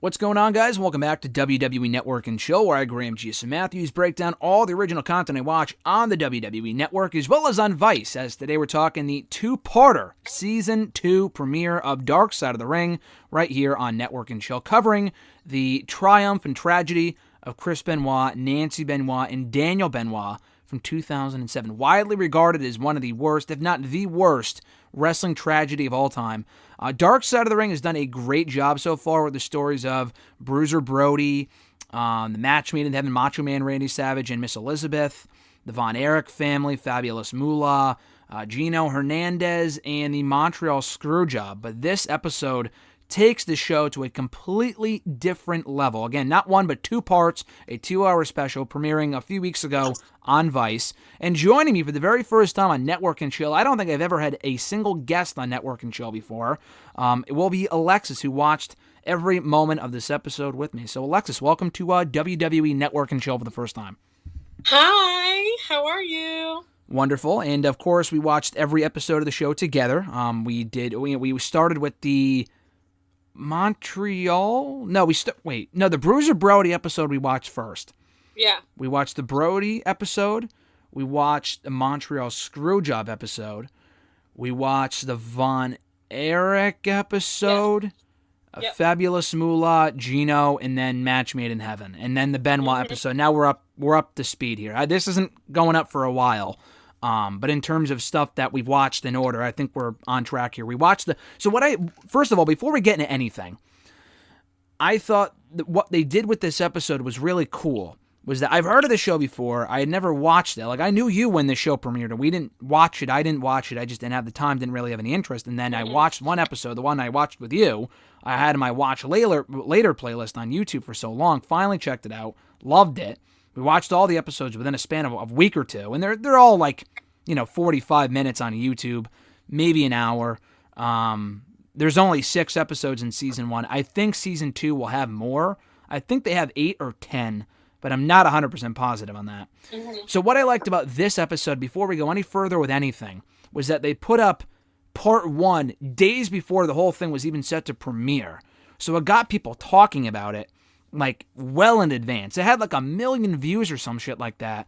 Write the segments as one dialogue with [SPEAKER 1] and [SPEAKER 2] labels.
[SPEAKER 1] What's going on, guys? Welcome back to WWE Network and Chill, where I, Graham G.S. Matthews, break down all the original content I watch on the WWE Network, as well as on Vice, as today we're talking the two-parter Season 2 premiere of Dark Side of the Ring, right here on Network and Chill, covering the triumph and tragedy of Chris Benoit, Nancy Benoit, and Daniel Benoit from 2007, widely regarded as one of the worst, if not the worst, wrestling tragedy of all time. Dark Side of the Ring has done a great job so far with the stories of Bruiser Brody, the match made in heaven, Macho Man Randy Savage and Miss Elizabeth, the Von Erich family, Fabulous Moolah, Gino Hernandez, and the Montreal Screwjob. But this episode takes the show to a completely different level. Again, not one, but two parts, a 2-hour special premiering a few weeks ago on Vice. And joining me for the very first time on Network and Chill, I don't think I've ever had a single guest on Network and Chill before. It will be Alexis, who watched every moment of this episode with me. So, Alexis, welcome to WWE Network and Chill for the first time.
[SPEAKER 2] Hi, how are you?
[SPEAKER 1] Wonderful. And, of course, we watched every episode of the show together. We started with the Montreal? No, the Bruiser Brody episode we watched first.
[SPEAKER 2] Yeah.
[SPEAKER 1] We watched the Brody episode. We watched the Montreal Screwjob episode. We watched the Von Erich episode.
[SPEAKER 2] Yep.
[SPEAKER 1] Fabulous Moolah, Gino, and then Match Made in Heaven. And then the Benoit episode. Now we're up to speed here. This isn't going up for a while. But in terms of stuff that we've watched in order, I think we're on track here. We watched first of all, before we get into anything, I thought that what they did with this episode was really cool. Was that I've heard of the show before. I had never watched it. Like, I knew you when the show premiered, and we didn't watch it. I didn't watch it. I just didn't have the time, didn't really have any interest. And then I watched one episode, the one I watched with you. I had in my watch later playlist on YouTube for so long. Finally checked it out. Loved it. We watched all the episodes within a span of a week or two, and they're all like, 45 minutes on YouTube, maybe an hour. There's only 6 episodes in Season 1. I think Season 2 will have more. I think they have 8 or 10, but I'm not 100% positive on that. Mm-hmm. So what I liked about this episode, before we go any further with anything, was that they put up Part 1 days before the whole thing was even set to premiere. So it got people talking about it, like, well in advance. It had like 1 million views or some shit like that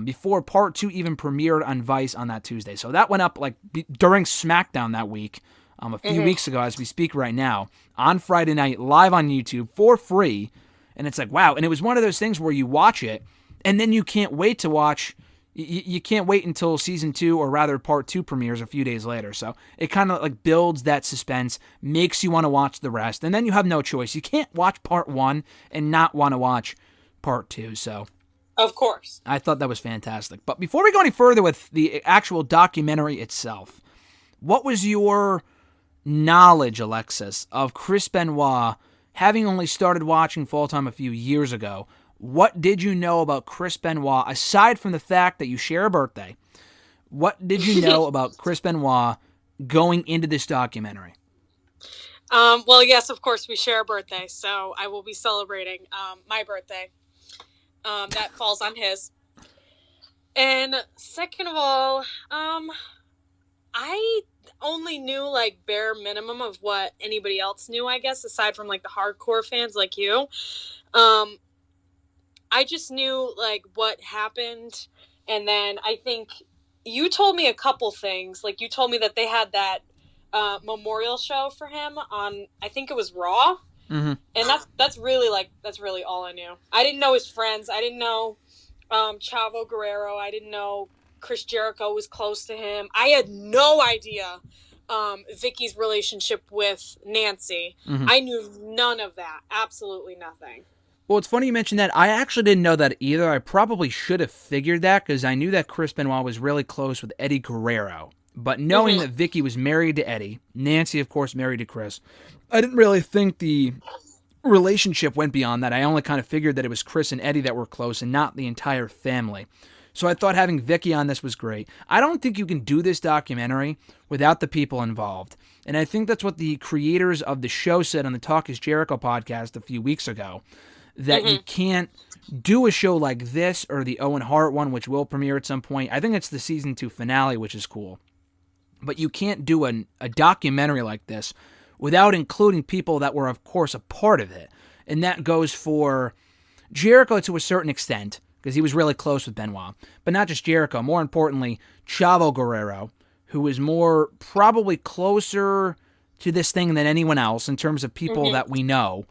[SPEAKER 1] before Part 2 even premiered on Vice on that Tuesday. So that went up like during SmackDown that week, a few weeks ago as we speak right now, on Friday night, live on YouTube for free. And it's like, wow. And it was one of those things where you watch it and then you can't wait to watch. You can't wait until Season 2, or rather Part 2 premieres a few days later. So it kind of like builds that suspense, makes you want to watch the rest, and then you have no choice. You can't watch Part 1 and not want to watch Part 2. So,
[SPEAKER 2] of course,
[SPEAKER 1] I thought that was fantastic. But before we go any further with the actual documentary itself, what was your knowledge, Alexis, of Chris Benoit, having only started watching full-time a few years ago? What did you know about Chris Benoit, aside from the fact that you share a birthday? What did you know about Chris Benoit going into this documentary?
[SPEAKER 2] Well, yes, of course, we share a birthday, so I will be celebrating my birthday. That falls on his. And second of all, I only knew like bare minimum of what anybody else knew, I guess, aside from like the hardcore fans like you. I just knew like what happened, and then I think you told me a couple things. Like, you told me that they had that memorial show for him on, I think it was Raw, and that's really all I knew. I didn't know his friends. I didn't know Chavo Guerrero. I didn't know Chris Jericho was close to him. I had no idea Vicky's relationship with Nancy. I knew none of that. Absolutely nothing.
[SPEAKER 1] Well, it's funny you mentioned that. I actually didn't know that either. I probably should have figured that, because I knew that Chris Benoit was really close with Eddie Guerrero. But knowing that Vicky was married to Eddie, Nancy, of course, married to Chris, I didn't really think the relationship went beyond that. I only kind of figured that it was Chris and Eddie that were close and not the entire family. So I thought having Vicky on this was great. I don't think you can do this documentary without the people involved. And I think that's what the creators of the show said on the Talk is Jericho podcast a few weeks ago. That you can't do a show like this or the Owen Hart one, which will premiere at some point. I think it's the Season 2 finale, which is cool. But you can't do a documentary like this without including people that were, of course, a part of it. And that goes for Jericho to a certain extent, because he was really close with Benoit. But not just Jericho. More importantly, Chavo Guerrero, who is more probably closer to this thing than anyone else in terms of people that we know.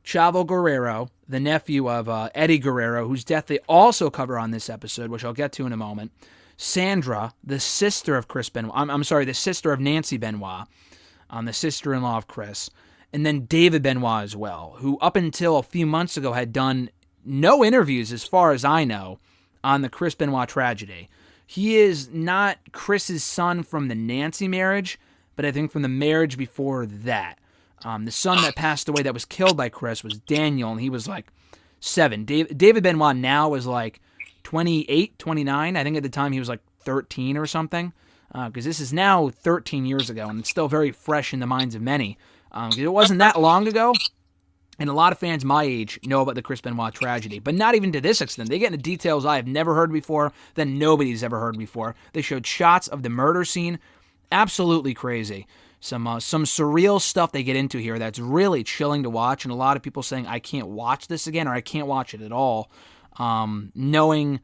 [SPEAKER 1] Chavo Guerrero, the nephew of Eddie Guerrero, whose death they also cover on this episode, which I'll get to in a moment. Sandra, the sister of Chris Benoit. I'm sorry, the sister of Nancy Benoit, the sister-in-law of Chris. And then David Benoit as well, who up until a few months ago had done no interviews, as far as I know, on the Chris Benoit tragedy. He is not Chris's son from the Nancy marriage, but I think from the marriage before that. The son that passed away that was killed by Chris was Daniel, and he was like 7. David Benoit now is like 28, 29. I think at the time he was like 13 or something, because this is now 13 years ago, and it's still very fresh in the minds of many. It wasn't that long ago, and a lot of fans my age know about the Chris Benoit tragedy, but not even to this extent. They get into details I have never heard before, that nobody's ever heard before. They showed shots of the murder scene. Absolutely crazy. Some surreal stuff they get into here that's really chilling to watch, and a lot of people saying, I can't watch this again, or I can't watch it at all, knowing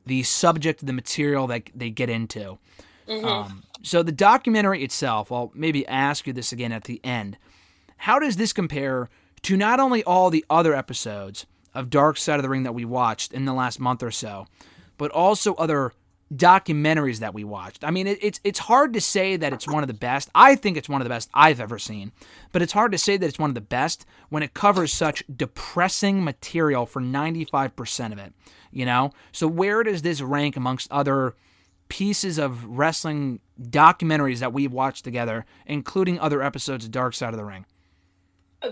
[SPEAKER 1] the subject of the material that they get into. So the documentary itself, I'll maybe ask you this again at the end. How does this compare to not only all the other episodes of Dark Side of the Ring that we watched in the last month or so, but also other documentaries that we watched? I mean, it's hard to say that it's one of the best. I think it's one of the best I've ever seen, but it's hard to say that it's one of the best when it covers such depressing material for 95% of it, you know? So where does this rank amongst other pieces of wrestling documentaries that we've watched together, including other episodes of Dark Side of the Ring?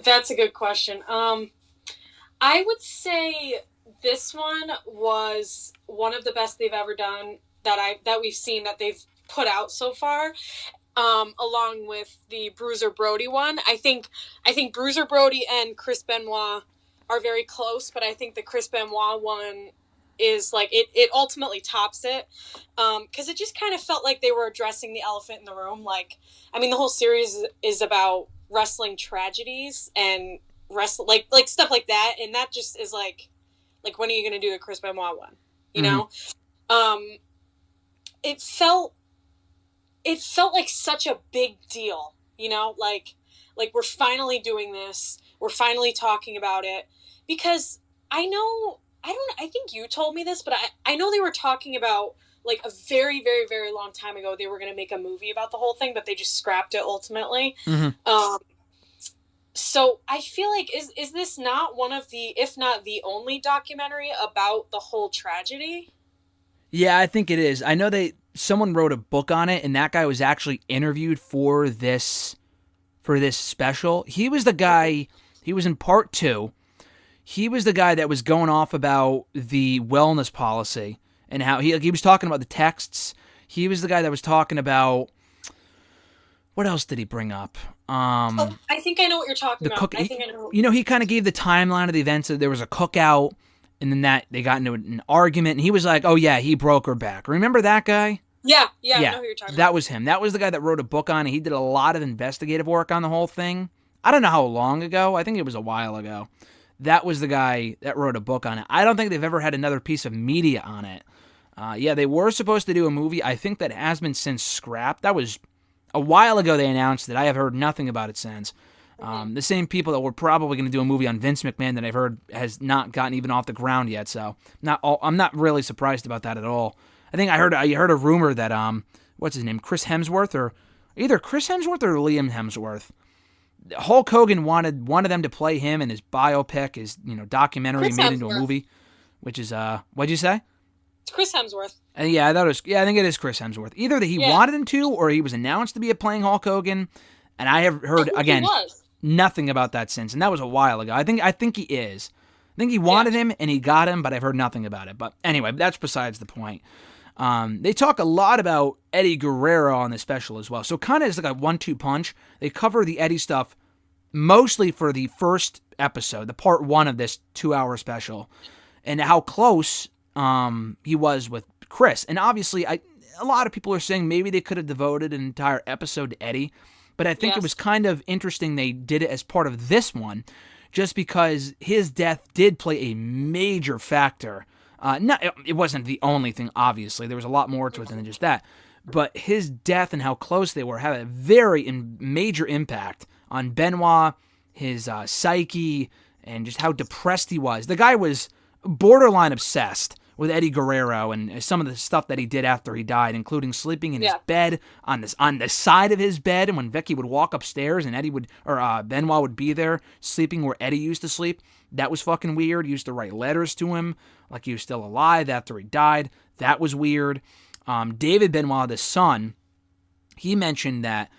[SPEAKER 2] That's a good question. I would say this one was one of the best they've ever done that we've seen, that they've put out so far, along with the Bruiser Brody one. I think Bruiser Brody and Chris Benoit are very close, but I think the Chris Benoit one is like it ultimately tops it, because it just kind of felt like they were addressing the elephant in the room. Like, I mean, the whole series is about wrestling tragedies and like stuff like that, and that just is like when are you going to do the Chris Benoit one? You know, it felt like such a big deal. You know, like we're finally doing this. We're finally talking about it, because I think you told me this, but I know they were talking about, like, a very, very, very long time ago, they were going to make a movie about the whole thing, but they just scrapped it ultimately. So I feel like, is this not one of the, if not the only documentary about the whole tragedy?
[SPEAKER 1] Yeah, I think it is. I know someone wrote a book on it, and that guy was actually interviewed for this special. He was the guy, he was in part 2. He was the guy that was going off about the wellness policy and how he was talking about the texts. He was the guy that was talking about, what else did he bring up?
[SPEAKER 2] I think I know what you're talking about. I think I know.
[SPEAKER 1] You know, he kind of gave the timeline of the events. There was a cookout, and then that they got into an argument, and he was like, "Oh yeah, he broke her back." Remember that guy?
[SPEAKER 2] Yeah, I know who you're talking about.
[SPEAKER 1] That was him. That was the guy that wrote a book on it. He did a lot of investigative work on the whole thing. I don't know how long ago. I think it was a while ago. That was the guy that wrote a book on it. I don't think they've ever had another piece of media on it. Yeah, they were supposed to do a movie. I think that has been since scrapped. That was a while ago they announced it. I have heard nothing about it since. The same people that were probably going to do a movie on Vince McMahon that I've heard has not gotten even off the ground yet. So I'm not really surprised about that at all. I think I heard a rumor that what's his name, Chris Hemsworth, or either Chris Hemsworth or Liam Hemsworth, Hulk Hogan wanted one of them to play him in his biopic, his documentary
[SPEAKER 2] Chris
[SPEAKER 1] made
[SPEAKER 2] Hemsworth.
[SPEAKER 1] into a movie, which is what'd you say?
[SPEAKER 2] It's Chris Hemsworth.
[SPEAKER 1] Yeah, I think it is Chris Hemsworth. Either that he wanted him to, or he was announced to be playing Hulk Hogan, and I have heard again nothing about that since, and that was a while ago. I think he is. I think he wanted him and he got him, but I've heard nothing about it. But anyway, that's besides the point. They talk a lot about Eddie Guerrero on the special as well. So kind of is like a 1-2 punch. They cover the Eddie stuff mostly for the first episode, the part 1 of this 2-hour special, and how close he was with Chris. And obviously, a lot of people are saying maybe they could have devoted an entire episode to Eddie, But I think it was kind of interesting they did it as part of this one, just because his death did play a major factor. It wasn't the only thing, obviously. There was a lot more to it than just that. But his death and how close they were had a very major impact on Benoit, his psyche, and just how depressed he was. The guy was borderline obsessed with Eddie Guerrero and some of the stuff that he did after he died, including sleeping in his bed on the side of his bed, and when Vicky would walk upstairs and Benoit would be there sleeping where Eddie used to sleep. That was fucking weird. He used to write letters to him like he was still alive after he died. That was weird. David Benoit, the son, he mentioned that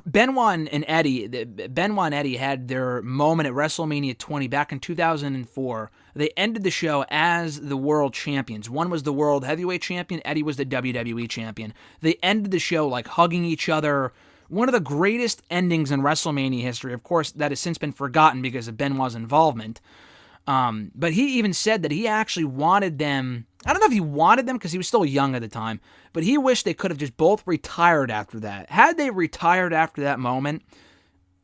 [SPEAKER 1] Benoit and Eddie had their moment at WrestleMania 20 back in 2004. They ended the show as the world champions. One was the world heavyweight champion. Eddie was the WWE champion. They ended the show like hugging each other. One of the greatest endings in WrestleMania history. Of course, that has since been forgotten because of Benoit's involvement. But he even said that he actually wanted them. I don't know if he wanted them because he was still young at the time, but he wished they could have just both retired after that. Had they retired after that moment,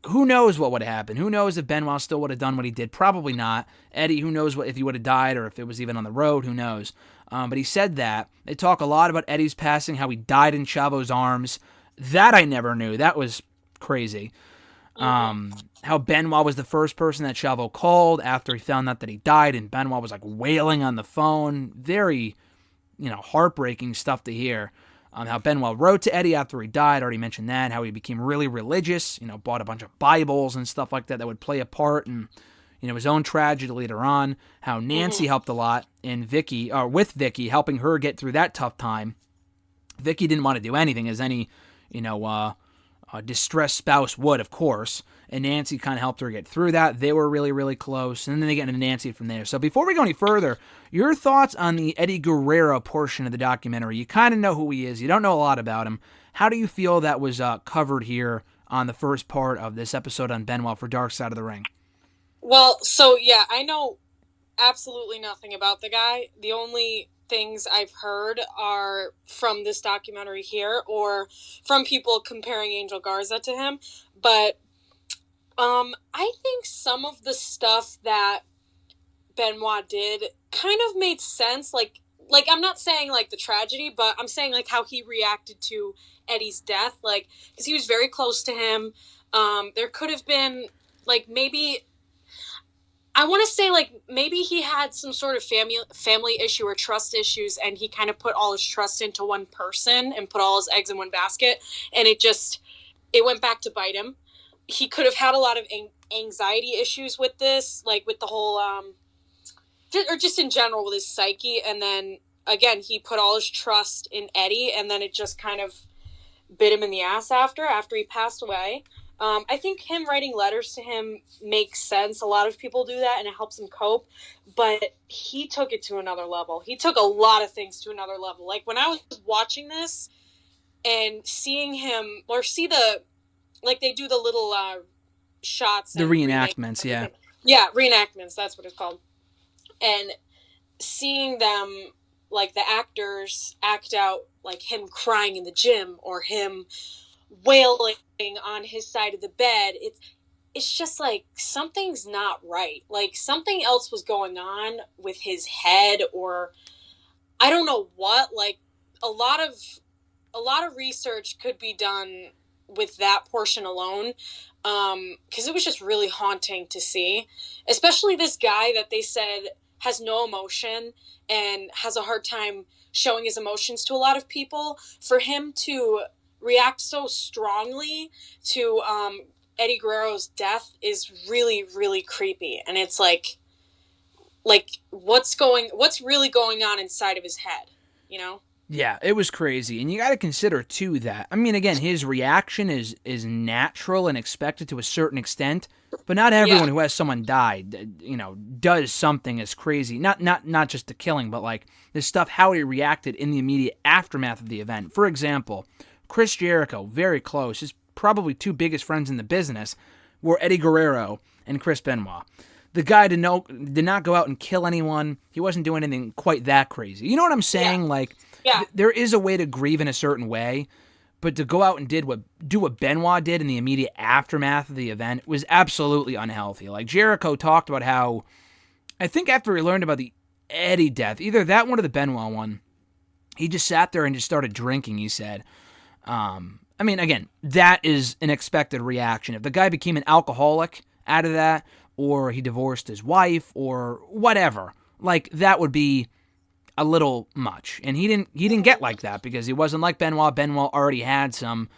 [SPEAKER 1] who knows what would have happened? Who knows if Benoit still would have done what he did? Probably not. Eddie, who knows if he would have died or if it was even on the road? Who knows? But he said that. They talk a lot about Eddie's passing, how he died in Chavo's arms. That I never knew. That was crazy. How Benoit was the first person that Chavo called after he found out that he died, and Benoit was like wailing on the phone. Very, heartbreaking stuff to hear. How Benoit wrote to Eddie after he died, already mentioned that. How he became really religious, bought a bunch of Bibles and stuff like that would play a part in, his own tragedy later on. How Nancy helped a lot in with Vicky, helping her get through that tough time. Vicky didn't want to do anything, as any, a distressed spouse would, of course, and Nancy kind of helped her get through that. They were really, really close, and then they get into Nancy from there. So before we go any further, your thoughts on the Eddie Guerrero portion of the documentary. You kind of know who he is. You don't know a lot about him. How do you feel that was covered here on the first part of this episode on Benoit for Dark Side of the Ring?
[SPEAKER 2] Well, so yeah, I know absolutely nothing about the guy. The only things I've heard are from this documentary here or from people comparing Angel Garza to him. But I think some of the stuff that Benoit did kind of made sense. Like I'm not saying like the tragedy, but I'm saying like how he reacted to Eddie's death. Like, because he was very close to him. There could have been like maybe I want to say like maybe he had some sort of family issue or trust issues, and he kind of put all his trust into one person and put all his eggs in one basket, and it went back to bite him. He could have had a lot of anxiety issues with this, like with the whole or just in general with his psyche, and then again he put all his trust in Eddie, and then it just kind of bit him in the ass after he passed away. I think him writing letters to him makes sense. A lot of people do that, and it helps him cope. But he took it to another level. He took a lot of things to another level. Like, when I was watching this and seeing him, or see they do the little shots.
[SPEAKER 1] The reenactments, yeah.
[SPEAKER 2] Yeah, reenactments, that's what it's called. And seeing them, like, the actors act out, like, him crying in the gym, or him wailing on his side of the bed, it's just like something's not right. Like something else was going on with his head, or I don't know what. Like a lot of research could be done with that portion alone, because it was just really haunting to see, especially this guy that they said has no emotion and has a hard time showing his emotions to a lot of people. For him to react so strongly to Eddie Guerrero's death is really, really creepy. And it's like what's really going on inside of his head,
[SPEAKER 1] Yeah, it was crazy. And you got to consider too that, I mean, again, his reaction is natural and expected to a certain extent, but not everyone who has someone die, does something as crazy. Not just the killing, but like this stuff, how he reacted in the immediate aftermath of the event. For example, Chris Jericho, very close, his probably two biggest friends in the business were Eddie Guerrero and Chris Benoit. The guy did not go out and kill anyone. He wasn't doing anything quite that crazy. You know what I'm saying?
[SPEAKER 2] Yeah.
[SPEAKER 1] Like, there is a way to grieve in a certain way, But to go out and do what Benoit did in the immediate aftermath of the event was absolutely unhealthy. Like, Jericho talked about how, I think after he learned about the Eddie death, either that one or the Benoit one, he just sat there and just started drinking, he said. I mean, again, that is an expected reaction. If the guy became an alcoholic out of that, or he divorced his wife, or whatever, like, that would be a little much. And he didn't get like that because he wasn't like Benoit. Benoit already had some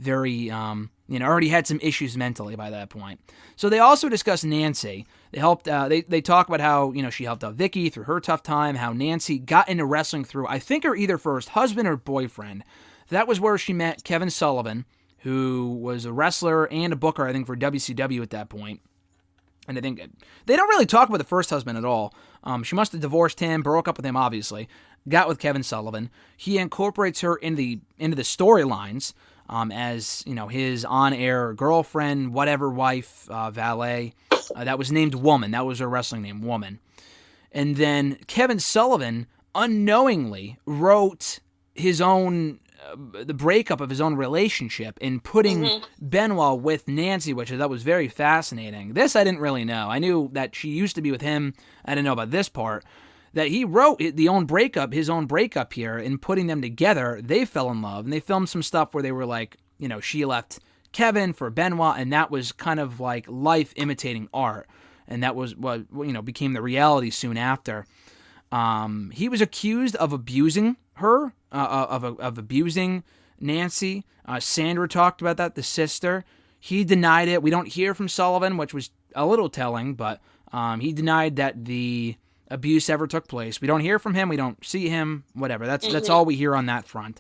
[SPEAKER 1] already had some issues mentally by that point. So they also discussed Nancy. They helped. They talk about how she helped out Vicky through her tough time. How Nancy got into wrestling through, I think, her either first husband or boyfriend. That was where she met Kevin Sullivan, who was a wrestler and a booker, I think, for WCW at that point. And I think they don't really talk about the first husband at all. She must have divorced him, broke up with him, obviously. Got with Kevin Sullivan. He incorporates her into the storylines as his on-air girlfriend, whatever, wife, valet. That was named Woman. That was her wrestling name, Woman. And then Kevin Sullivan unknowingly wrote his own the breakup of his own relationship in putting Benoit with Nancy, which I thought was very fascinating. This I didn't really know. I knew that she used to be with him. I didn't know about this part. That he wrote his own breakup here, in putting them together. They fell in love, and they filmed some stuff where they were like, she left Kevin for Benoit, and that was kind of like life imitating art, and that was what became the reality soon after. He was accused of abusing her, of abusing Nancy. Sandra talked about that, the sister. He denied it. We don't hear from Sullivan, which was a little telling, but he denied that the abuse ever took place. We don't hear from him. We don't see him. Whatever. That's all we hear on that front.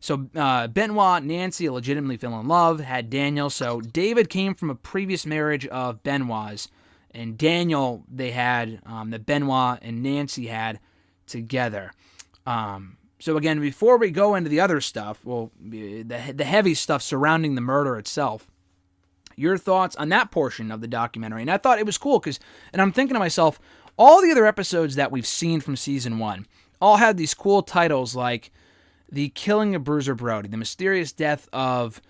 [SPEAKER 1] So Benoit, Nancy legitimately fell in love, had Daniel. So David came from a previous marriage of Benoit's, and Daniel they had that Benoit and Nancy had together. So again, before we go into the other stuff, well, the heavy stuff surrounding the murder itself, your thoughts on that portion of the documentary. And I thought it was cool because, and I'm thinking to myself, all the other episodes that we've seen from season 1 all had these cool titles like The Killing of Bruiser Brody, The Mysterious Death of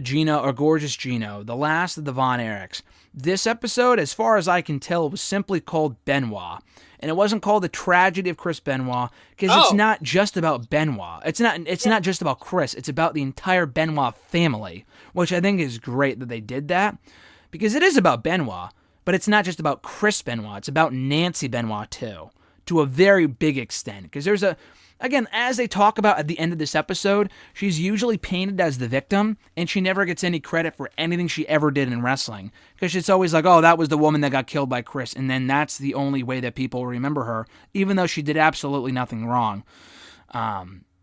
[SPEAKER 1] Gino, or Gorgeous Gino, The Last of the Von Erichs. This episode, as far as I can tell, was simply called Benoit. And it wasn't called The Tragedy of Chris Benoit because it's not just about Benoit. It's not just about Chris. It's about the entire Benoit family, which I think is great that they did that because it is about Benoit. But it's not just about Chris Benoit. It's about Nancy Benoit, too, to a very big extent. Because there's again, as they talk about at the end of this episode, she's usually painted as the victim, and she never gets any credit for anything she ever did in wrestling. Because it's always like, oh, that was the woman that got killed by Chris, and then that's the only way that people remember her, even though she did absolutely nothing wrong.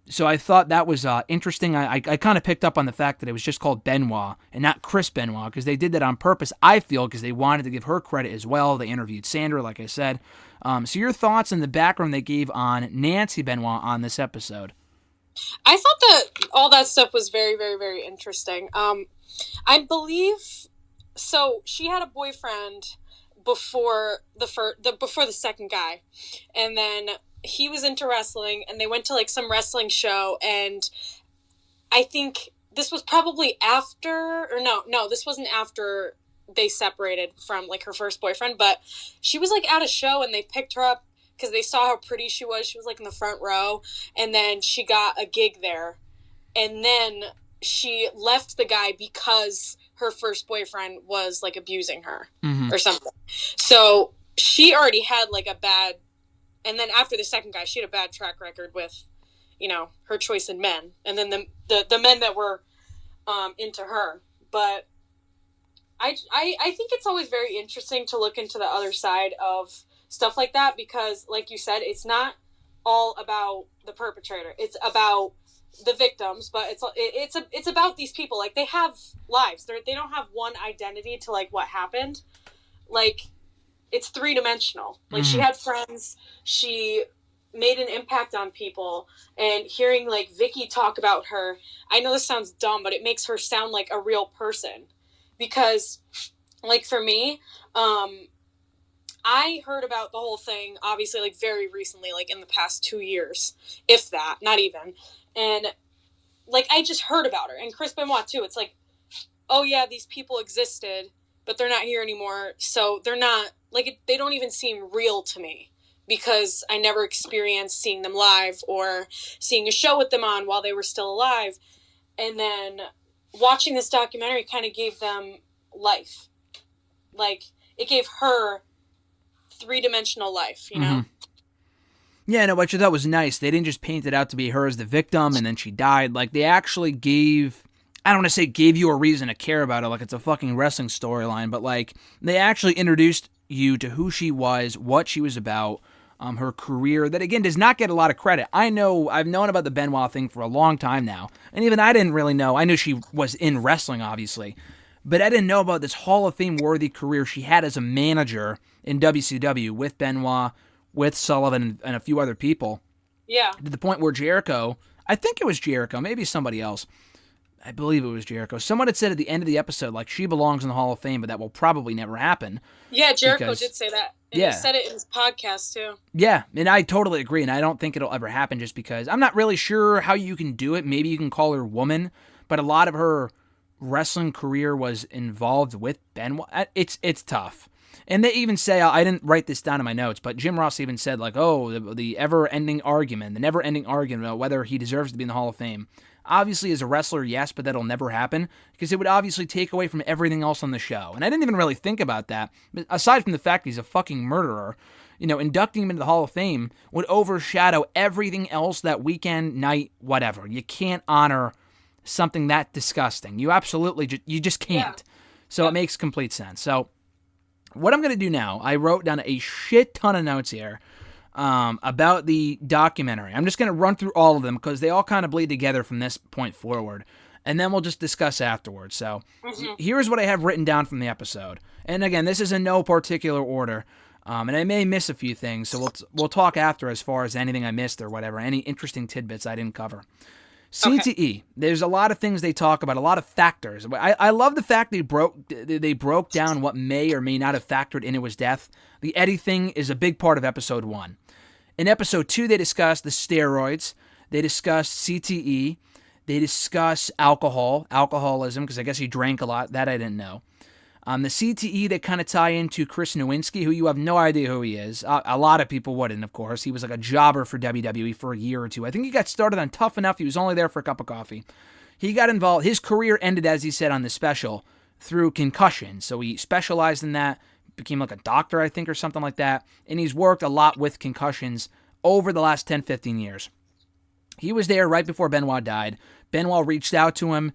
[SPEAKER 1] So I thought that was interesting. I kind of picked up on the fact that it was just called Benoit and not Chris Benoit because they did that on purpose, I feel, because they wanted to give her credit as well. They interviewed Sandra, like I said. So your thoughts on the background they gave on Nancy Benoit on this episode?
[SPEAKER 2] I thought that all that stuff was very, very, very interesting. I believe, so she had a boyfriend before the second guy, and then he was into wrestling, and they went to like some wrestling show, and I think this was probably after, or no, this wasn't after they separated from like her first boyfriend, but she was like at a show, and they picked her up because they saw how pretty she was. She was like in the front row, and then she got a gig there, and then she left the guy because her first boyfriend was like abusing her or something. So she already had like a bad. And then after the second guy, she had a bad track record with, her choice in men. And then the men that were into her. But I think it's always very interesting to look into the other side of stuff like that because, like you said, it's not all about the perpetrator. It's about the victims, but it's about these people. Like, they have lives. They don't have one identity to, like, what happened. Like, it's three-dimensional. Like, she had friends, she made an impact on people, and hearing, like, Vicky talk about her, I know this sounds dumb, but it makes her sound like a real person. Because, like, for me, I heard about the whole thing, obviously, like, very recently, like, in the past 2 years, if that, not even. And like, I just heard about her. And Chris Benoit, too. It's like, oh, yeah, these people existed, but they're not here anymore. So they're not, like, they don't even seem real to me because I never experienced seeing them live or seeing a show with them on while they were still alive. And then watching this documentary kind of gave them life. Like, it gave her three-dimensional life, you know?
[SPEAKER 1] Mm-hmm. Yeah, no, which I thought was nice. They didn't just paint it out to be her as the victim and then she died. Like, they actually gave, I don't want to say gave you a reason to care about her like it's a fucking wrestling storyline, but, like, they actually introduced you to who she was, what she was about, her career, that, again, does not get a lot of credit. I've known about the Benoit thing for a long time now, and even I didn't really know. I knew she was in wrestling, obviously, but I didn't know about this Hall of Fame-worthy career she had as a manager in WCW with Benoit, with Sullivan and a few other people.
[SPEAKER 2] Yeah.
[SPEAKER 1] To the point where Jericho, I think it was Jericho, maybe somebody else, I believe it was Jericho, someone had said at the end of the episode, like, she belongs in the Hall of Fame, but that will probably never happen.
[SPEAKER 2] Yeah, Jericho did say that. And he said it in his podcast, too.
[SPEAKER 1] Yeah, and I totally agree, and I don't think it'll ever happen just because I'm not really sure how you can do it. Maybe you can call her woman, but a lot of her wrestling career was involved with Benoit. It's tough. And they even say, I didn't write this down in my notes, but Jim Ross even said, like, oh, the never-ending argument about whether he deserves to be in the Hall of Fame. Obviously, as a wrestler, yes, but that'll never happen because it would obviously take away from everything else on the show. And I didn't even really think about that. But aside from the fact he's a fucking murderer, inducting him into the Hall of Fame would overshadow everything else that weekend, night, whatever. You can't honor something that disgusting. You absolutely, you just can't. Yeah. So It makes complete sense. So what I'm going to do now, I wrote down a shit ton of notes here about the documentary. I'm just going to run through all of them because they all kind of bleed together from this point forward. And then we'll just discuss afterwards. So Here's what I have written down from the episode. And again, this is in no particular order. And I may miss a few things, so we'll talk after as far as anything I missed or whatever, any interesting tidbits I didn't cover. CTE. There's a lot of things they talk about, a lot of factors. I love the fact they broke down what may or may not have factored into his death. The Eddie thing is a big part of episode 1. In episode 2, they discuss the steroids. They discuss CTE. They discuss alcoholism, because I guess he drank a lot. That I didn't know. The CTE, they kind of tie into Chris Nowinski, who you have no idea who he is. A lot of people wouldn't, of course. He was like a jobber for WWE for a year or two. I think he got started on Tough Enough. He was only there for a cup of coffee. He got involved. His career ended, as he said on the special, through concussion. So he specialized in that, became like a doctor, I think, or something like that. And he's worked a lot with concussions over the last 10, 15 years. He was there right before Benoit died. Benoit reached out to him,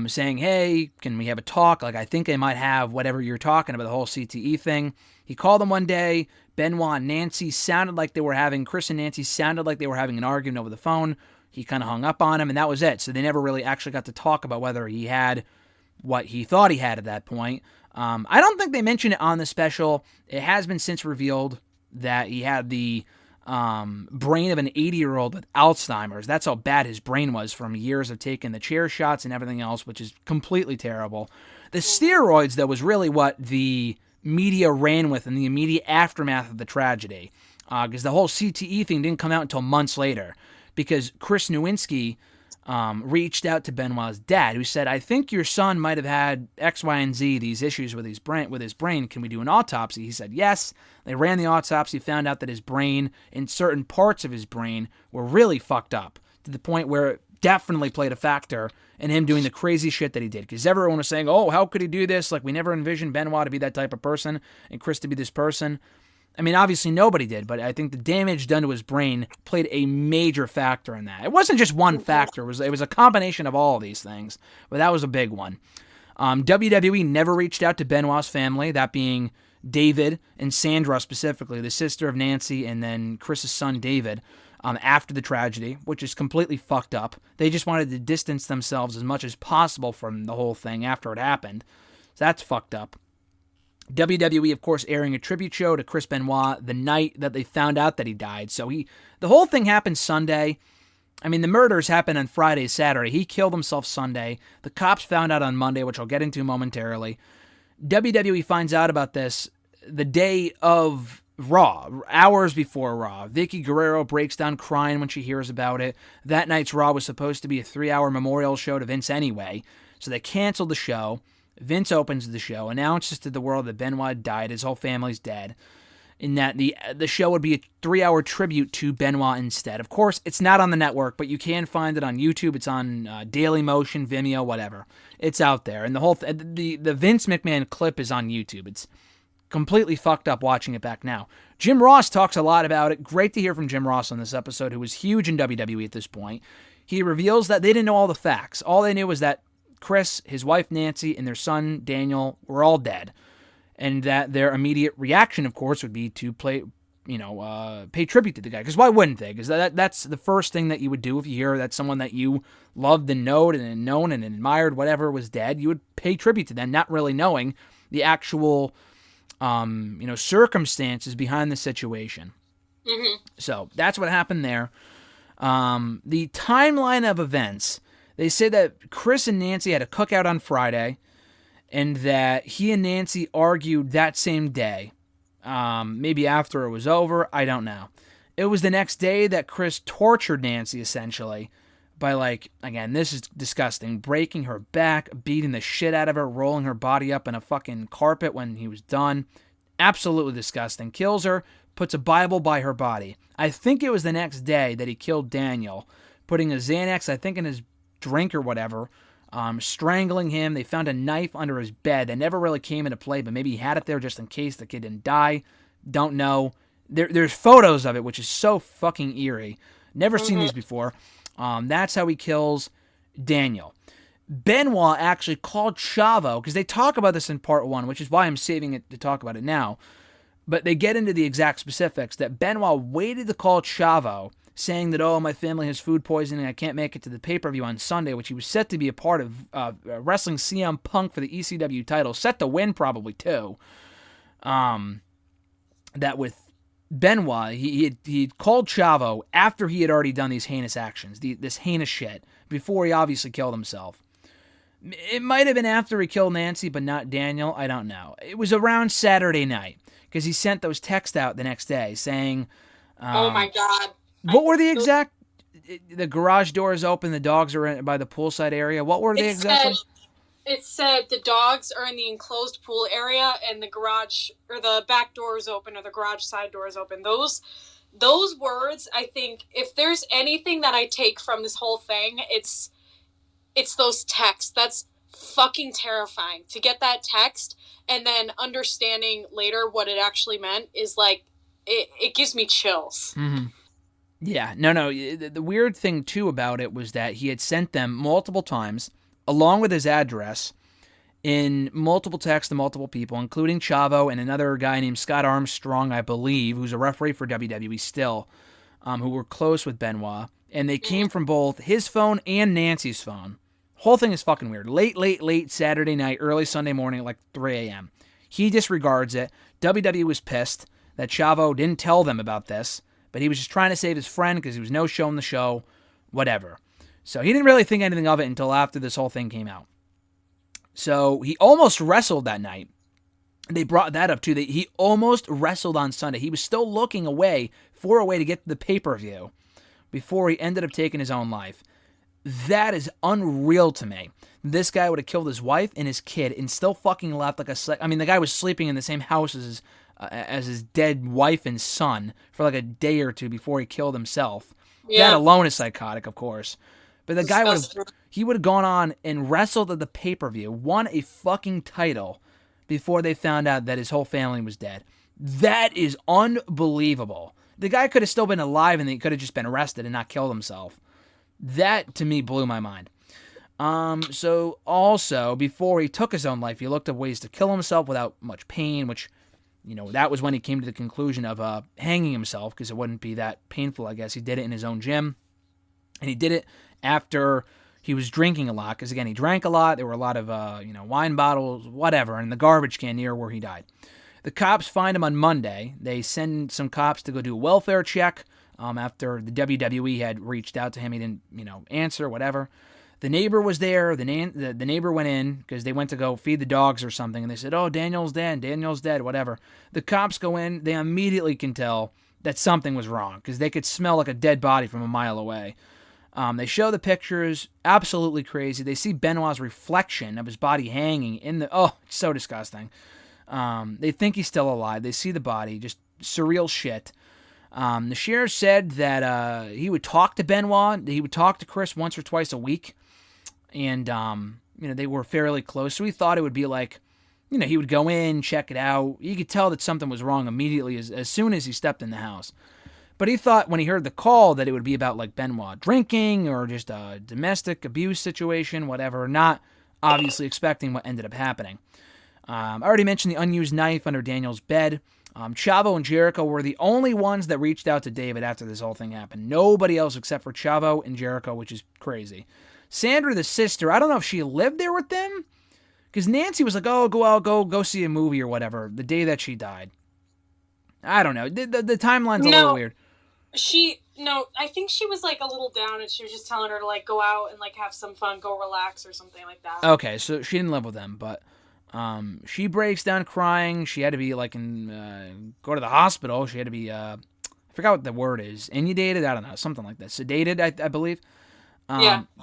[SPEAKER 1] saying, hey, can we have a talk? Like, I think I might have whatever you're talking about, the whole CTE thing. He called him one day. Benoit and Nancy sounded like they were having, Chris and Nancy sounded like they were having an argument over the phone. He kind of hung up on him, and that was it. So they never really actually got to talk about whether he had what he thought he had at that point. I don't think they mentioned it on the special. It has been since revealed that he had the brain of an 80-year-old with Alzheimer's. That's how bad his brain was from years of taking the chair shots and everything else, which is completely terrible. The steroids, though, was really what the media ran with in the immediate aftermath of the tragedy, because the whole CTE thing didn't come out until months later, because Chris Nowinski reached out to Benoit's dad, who said, I think your son might have had X, Y, and Z, these issues with his brain. Can we do an autopsy? He said yes. They ran the autopsy, found out that his brain and certain parts of his brain were really fucked up to the point where it definitely played a factor in him doing the crazy shit that he did. Because everyone was saying, oh, how could he do this? Like, we never envisioned Benoit to be that type of person and Chris to be this person. I mean, obviously nobody did, but I think the damage done to his brain played a major factor in that. It wasn't just one factor. It was a combination of all of these things, but that was a big one. WWE never reached out to Benoit's family, that being David and Sandra specifically, the sister of Nancy and then Chris's son David, after the tragedy, which is completely fucked up. They just wanted to distance themselves as much as possible from the whole thing after it happened. So that's fucked up. WWE, of course, airing a tribute show to Chris Benoit the night that they found out that he died. So the whole thing happened Sunday. I mean, the murders happened on Friday, Saturday. He killed himself Sunday. The cops found out on Monday, which I'll get into momentarily. WWE finds out about this the day of Raw, hours before Raw. Vicky Guerrero breaks down crying when she hears about it. That night's Raw was supposed to be a 3-hour memorial show to Vince anyway, so they canceled the show. Vince opens the show, announces to the world that Benoit died, his whole family's dead, and that the show would be a 3-hour tribute to Benoit instead. Of course, it's not on the network, but you can find it on YouTube. It's on Daily Motion, Vimeo, whatever. It's out there, and the whole the Vince McMahon clip is on YouTube. It's completely fucked up watching it back now. Jim Ross talks a lot about it. Great to hear from Jim Ross on this episode, who was huge in WWE at this point. He reveals that they didn't know all the facts. All they knew was that Chris, his wife Nancy, and their son Daniel were all dead, and that their immediate reaction, of course, would be to pay tribute to the guy. Because why wouldn't they? Because that's the first thing that you would do if you hear that someone that you loved and known and admired, whatever, was dead. You would pay tribute to them, not really knowing the actual circumstances behind the situation.
[SPEAKER 2] Mm-hmm.
[SPEAKER 1] So that's what happened there. The timeline of events, they say that Chris and Nancy had a cookout on Friday, and that he and Nancy argued that same day. Maybe after it was over, I don't know. It was the next day that Chris tortured Nancy, essentially, by, again, this is disgusting, breaking her back, beating the shit out of her, rolling her body up in a fucking carpet when he was done. Absolutely disgusting. Kills her, puts a Bible by her body. I think it was the next day that he killed Daniel, putting a Xanax, I think, in his drink or whatever, strangling him. They found a knife under his bed that never really came into play, but maybe he had it there just in case the kid didn't die. Don't know. There's photos of it, which is so fucking eerie. Never seen these before. That's how he kills Daniel. Benoit actually called Chavo, because they talk about this in part 1, which is why I'm saving it to talk about it now. But they get into the exact specifics, that Benoit waited to call Chavo, saying that, my family has food poisoning, I can't make it to the pay-per-view on Sunday, which he was set to be a part of wrestling CM Punk for the ECW title, set to win probably too. That with Benoit, he called Chavo after he had already done these heinous actions, this heinous shit, before he obviously killed himself. It might have been after he killed Nancy, but not Daniel, I don't know. It was around Saturday night, because he sent those texts out the next day saying...
[SPEAKER 2] oh my God.
[SPEAKER 1] What were the exact... The garage door is open, the dogs are by the poolside area. What were they exactly?
[SPEAKER 2] It said the dogs are in the enclosed pool area, and the garage, or the back door is open, or the garage side door is open. Those words, I think, if there's anything that I take from this whole thing, it's those texts. That's fucking terrifying. To get that text, and then understanding later what it actually meant is it gives me chills.
[SPEAKER 1] Mm-hmm. Yeah, no. The weird thing, too, about it was that he had sent them multiple times, along with his address, in multiple texts to multiple people, including Chavo and another guy named Scott Armstrong, I believe, who's a referee for WWE still, who were close with Benoit. And they came from both his phone and Nancy's phone. Whole thing is fucking weird. Late Saturday night, early Sunday morning at 3 a.m. He disregards it. WWE was pissed that Chavo didn't tell them about this, but he was just trying to save his friend because he was no-showing the show, whatever. So he didn't really think anything of it until after this whole thing came out. So he almost wrestled that night. They brought that up too. He almost wrestled on Sunday. He was still looking for a way to get to the pay-per-view before he ended up taking his own life. That is unreal to me. This guy would have killed his wife and his kid and still fucking left the guy was sleeping in the same house as his dead wife and son for a day or two before he killed himself. Yeah. That alone is psychotic, of course. But the guy would have gone on and wrestled at the pay-per-view, won a fucking title before they found out that his whole family was dead. That is unbelievable. The guy could have still been alive and he could have just been arrested and not killed himself. That, to me, blew my mind. So, also, before he took his own life, he looked at ways to kill himself without much pain, which, that was when he came to the conclusion of hanging himself, because it wouldn't be that painful, I guess. He did it in his own gym, and he did it after he was drinking a lot, because, again, he drank a lot. There were a lot of, wine bottles, whatever, in the garbage can near where he died. The cops find him on Monday. They send some cops to go do a welfare check after the WWE had reached out to him. He didn't, answer, whatever. The neighbor was there. The neighbor went in because they went to go feed the dogs or something, and they said, "Oh, Daniel's dead, whatever." The cops go in. They immediately can tell that something was wrong because they could smell like a dead body from a mile away. They show the pictures, absolutely crazy. They see Benoit's reflection of his body hanging in the... Oh, it's so disgusting. They think he's still alive. They see the body, just surreal shit. The sheriff said that he would talk to Benoit. He would talk to Chris once or twice a week. And, they were fairly close. So he thought it would be like, he would go in, check it out. You could tell that something was wrong immediately as soon as he stepped in the house. But he thought when he heard the call that it would be about like Benoit drinking or just a domestic abuse situation, whatever, not obviously expecting what ended up happening. I already mentioned the unused knife under Daniel's bed. Chavo and Jericho were the only ones that reached out to David after this whole thing happened. Nobody else except for Chavo and Jericho, which is crazy. Sandra, the sister, I don't know if she lived there with them, because Nancy was like, "Oh, go see a movie or whatever," the day that she died. I don't know. The timeline's a little weird.
[SPEAKER 2] I think she was like a little down and she was just telling her to like go out and like have some fun, go relax or something like that.
[SPEAKER 1] Okay, so she didn't live with them, but she breaks down crying. She had to be like go to the hospital. She had to be, I forgot what the word is, inundated? I don't know, something like that. Sedated, I believe.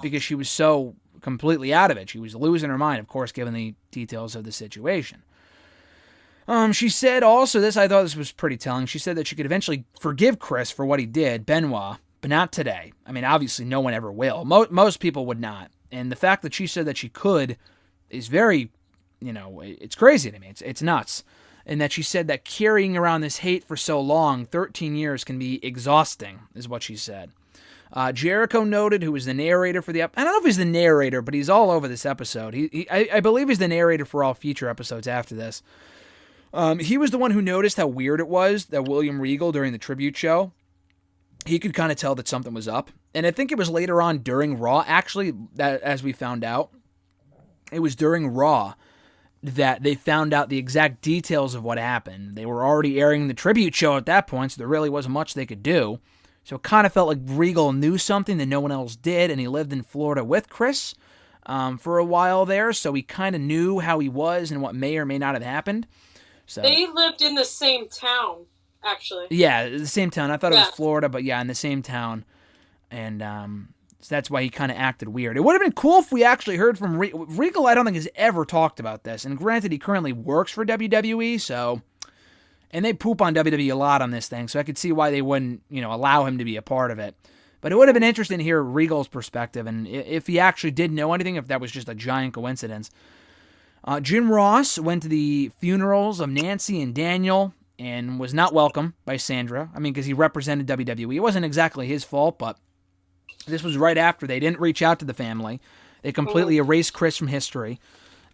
[SPEAKER 1] Because she was so completely out of it. She was losing her mind, of course, given the details of the situation. She said also this, I thought this was pretty telling. She said that she could eventually forgive Chris for what he did, Benoit, but not today. I mean, obviously no one ever will. Most people would not. And the fact that she said that she could is very, it's crazy to me. It's nuts. And that she said that carrying around this hate for so long, 13 years, can be exhausting, is what she said. Jericho noted, who was the narrator for the I don't know if he's the narrator, but he's all over this episode. I believe he's the narrator for all future episodes after this. He was the one who noticed how weird it was that William Regal, during the tribute show, he could kind of tell that something was up. And I think it was later on during Raw, actually, that as we found out, it was during Raw that they found out the exact details of what happened. They were already airing the tribute show at that point, so there really wasn't much they could do. So it kind of felt like Regal knew something that no one else did, and he lived in Florida with Chris for a while there, so he kind of knew how he was and what may or may not have happened. So,
[SPEAKER 2] they lived in the same town, actually.
[SPEAKER 1] Yeah, the same town. I thought it was Florida, but yeah, in the same town. And so that's why he kind of acted weird. It would have been cool if we actually heard from Regal. I don't think has ever talked about this. And granted, he currently works for WWE, so... And they poop on WWE a lot on this thing, so I could see why they wouldn't, allow him to be a part of it. But it would have been interesting to hear Regal's perspective, and if he actually did know anything, if that was just a giant coincidence. Jim Ross went to the funerals of Nancy and Daniel and was not welcome by Sandra. I mean, because he represented WWE. It wasn't exactly his fault, but this was right after. They didn't reach out to the family. They completely erased Chris from history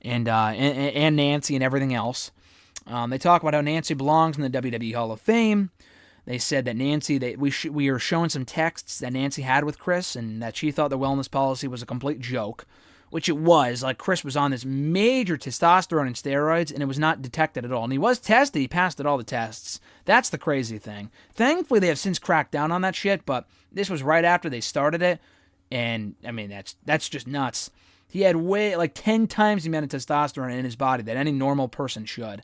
[SPEAKER 1] and Nancy and everything else. They talk about how Nancy belongs in the WWE Hall of Fame. They said that Nancy, we are showing some texts that Nancy had with Chris and that she thought the wellness policy was a complete joke. Which it was. Like, Chris was on this major testosterone and steroids, and it was not detected at all. And he was tested. He passed all the tests. That's the crazy thing. Thankfully, they have since cracked down on that shit, but this was right after they started it. And, I mean, that's just nuts. He had 10 times the amount of testosterone in his body that any normal person should.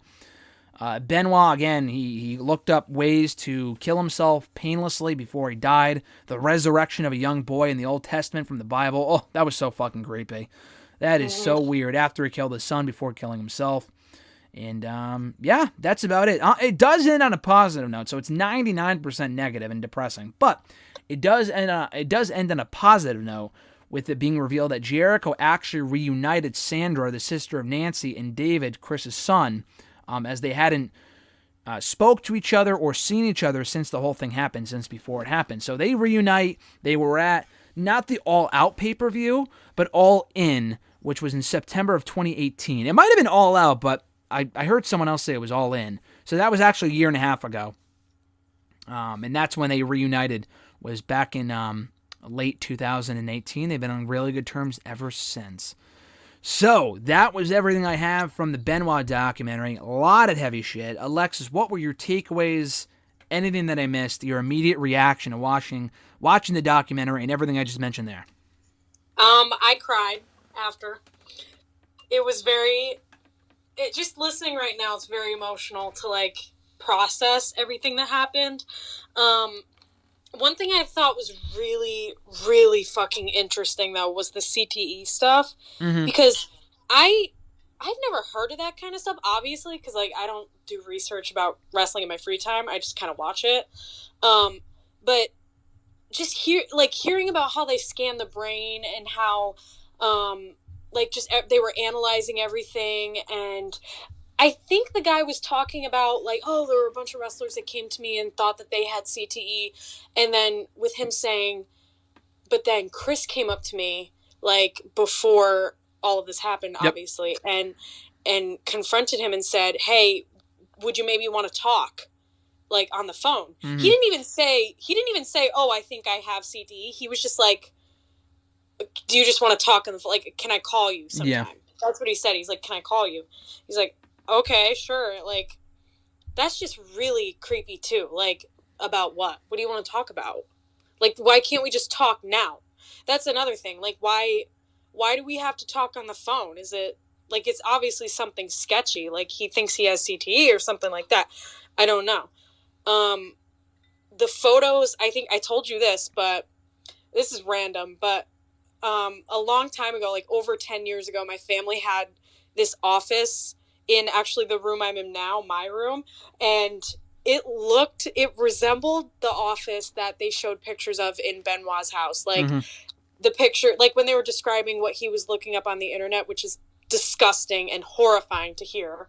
[SPEAKER 1] Benoit, again, he looked up ways to kill himself painlessly before he died. The resurrection of a young boy in the Old Testament from the Bible. Oh, that was so fucking creepy. That is so weird. After he killed his son before killing himself. And, yeah, that's about it. It does end on a positive note, so it's 99% negative and depressing. But it does end on a positive note with it being revealed that Jericho actually reunited Sandra, the sister of Nancy, and David, Chris's son, as they hadn't spoke to each other or seen each other since the whole thing happened, since before it happened. So they reunite. They were at not the All Out pay-per-view, but All In, which was in September of 2018. It might have been All Out, but I heard someone else say it was All In. So that was actually a year and a half ago. And that's when they reunited, was back in late 2018. They've been on really good terms ever since. So, that was everything I have from the Benoit documentary. A lot of heavy shit. Alexis, what were your takeaways? Anything that I missed? Your immediate reaction to watching the documentary and everything I just mentioned there?
[SPEAKER 2] I cried after. It was just listening right now, it's very emotional to, like, process everything that happened. One thing I thought was really, really fucking interesting, though, was the CTE stuff.
[SPEAKER 1] Mm-hmm.
[SPEAKER 2] Because I've never heard of that kind of stuff, obviously, because, like, I don't do research about wrestling in my free time. I just kind of watch it. But just hearing about how they scan the brain and how, they were analyzing everything, and I think the guy was talking about, like, oh, there were a bunch of wrestlers that came to me and thought that they had CTE, and then with him saying, but then Chris came up to me, like, before all of this happened, obviously, and confronted him and said, hey, would you maybe want to talk, like, on the phone?
[SPEAKER 1] Mm-hmm.
[SPEAKER 2] He didn't even say, oh, I think I have CTE. He was just like, do you just want to talk on the phone? Like, can I call you sometime? Yeah. That's what he said. He's like, can I call you? He's like, okay, sure. Like, that's just really creepy too. Like, about what? What do you want to talk about? Like, why can't we just talk now? That's another thing. Like, why do we have to talk on the phone? Is it, like, it's obviously something sketchy. Like, he thinks he has CTE or something like that. I don't know. The photos, I think I told you this, but this is random, but a long time ago, like over 10 years ago, my family had this office in actually the room I'm in now, my room, and it resembled the office that they showed pictures of in Benoit's house. Like, the picture, like when they were describing what he was looking up on the internet, which is disgusting and horrifying to hear.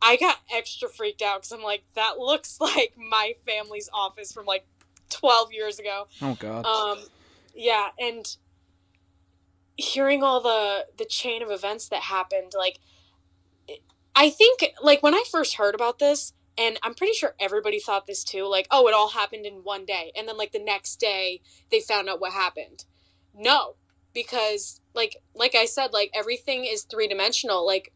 [SPEAKER 2] I got extra freaked out because I'm like, that looks like my family's office from like 12 years ago.
[SPEAKER 1] Oh, God.
[SPEAKER 2] Yeah, and hearing all the chain of events that happened, like, I think, like, when I first heard about this, and I'm pretty sure everybody thought this too, like, oh, it all happened in one day, and then, like, the next day, they found out what happened. No, because, like I said, like, everything is three-dimensional. Like,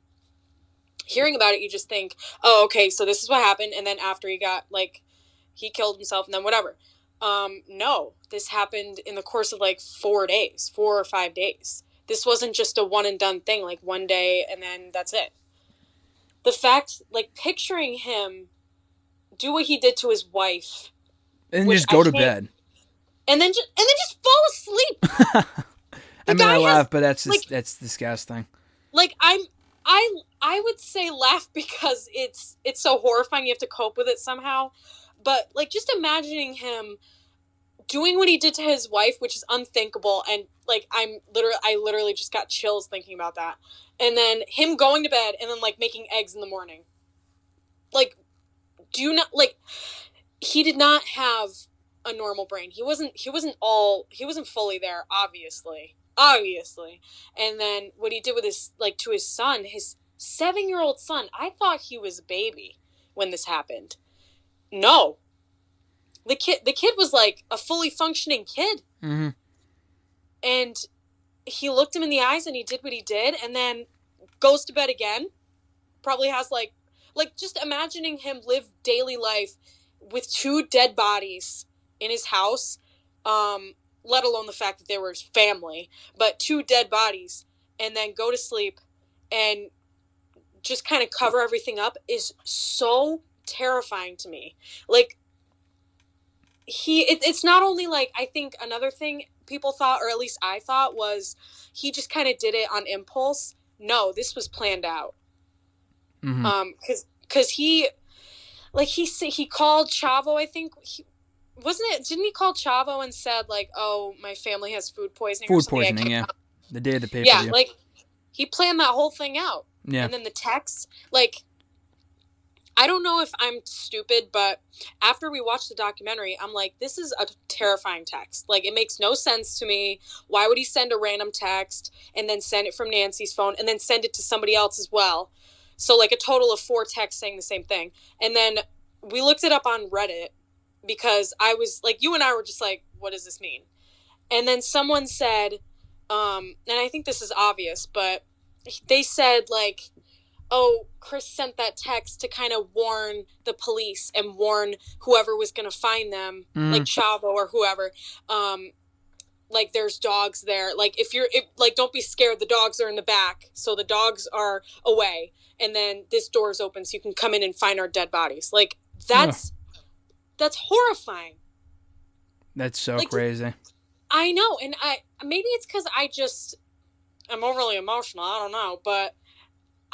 [SPEAKER 2] hearing about it, you just think, oh, okay, so this is what happened, and then after he got, like, he killed himself, and then whatever. No, this happened in the course of, like, 4 or 5 days. This wasn't just a one-and-done thing, like, one day, and then that's it. The fact, like, picturing him do what he did to his wife.
[SPEAKER 1] And just go to bed.
[SPEAKER 2] And then just fall asleep.
[SPEAKER 1] I mean, I laugh, but that's just, like, that's disgusting.
[SPEAKER 2] Like, I would say laugh because it's so horrifying, you have to cope with it somehow. But, like, just imagining him doing what he did to his wife, which is unthinkable, and, like, I literally just got chills thinking about that. And then him going to bed and then, like, making eggs in the morning. Like, he did not have a normal brain. He wasn't fully there, obviously. And then what he did with to his son, his 7-year-old son, I thought he was a baby when this happened. No. The kid was, like, a fully functioning kid.
[SPEAKER 1] Mm-hmm.
[SPEAKER 2] And he looked him in the eyes and he did what he did and then goes to bed again. Probably has, like, just imagining him live daily life with 2 dead bodies in his house, let alone the fact that they were his family, but 2 dead bodies, and then go to sleep and just kind of cover everything up is so terrifying to me. Like, it's not only, like, I think another thing people thought, or at least I thought, was he just kind of did it on impulse. No, this was planned out. Because he called Chavo, I think, didn't he call Chavo and said, like, oh, my family has food poisoning or something?
[SPEAKER 1] Food poisoning, yeah. The day of the pay-per-view.
[SPEAKER 2] Yeah, like, he planned that whole thing out.
[SPEAKER 1] Yeah.
[SPEAKER 2] And then the text, like, I don't know if I'm stupid, but after we watched the documentary, I'm like, this is a terrifying text. Like, it makes no sense to me. Why would he send a random text and then send it from Nancy's phone and then send it to somebody else as well? So, like, a total of 4 texts saying the same thing. And then we looked it up on Reddit because I was, like, you and I were just like, what does this mean? And then someone said, and I think this is obvious, but they said, like, oh, Chris sent that text to kind of warn the police and warn whoever was going to find them, like Chavo or whoever, like there's dogs there. Like like don't be scared, the dogs are in the back, so the dogs are away, and then this door's open so you can come in and find our dead bodies. Like that's horrifying.
[SPEAKER 1] That's so
[SPEAKER 2] like,
[SPEAKER 1] crazy.
[SPEAKER 2] I know, and maybe it's because I'm overly emotional. I don't know, but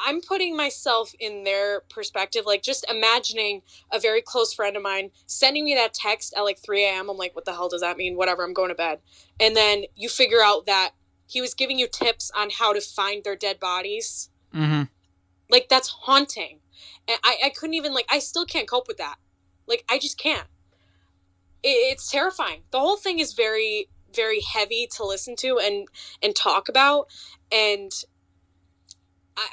[SPEAKER 2] I'm putting myself in their perspective, like just imagining a very close friend of mine sending me that text at like 3 a.m. I'm like, what the hell does that mean? Whatever, I'm going to bed. And then you figure out that he was giving you tips on how to find their dead bodies.
[SPEAKER 1] Mm-hmm.
[SPEAKER 2] Like, that's haunting. And I couldn't even, like, I still can't cope with that. Like, I just can't. It's terrifying. The whole thing is very, very heavy to listen to and talk about. And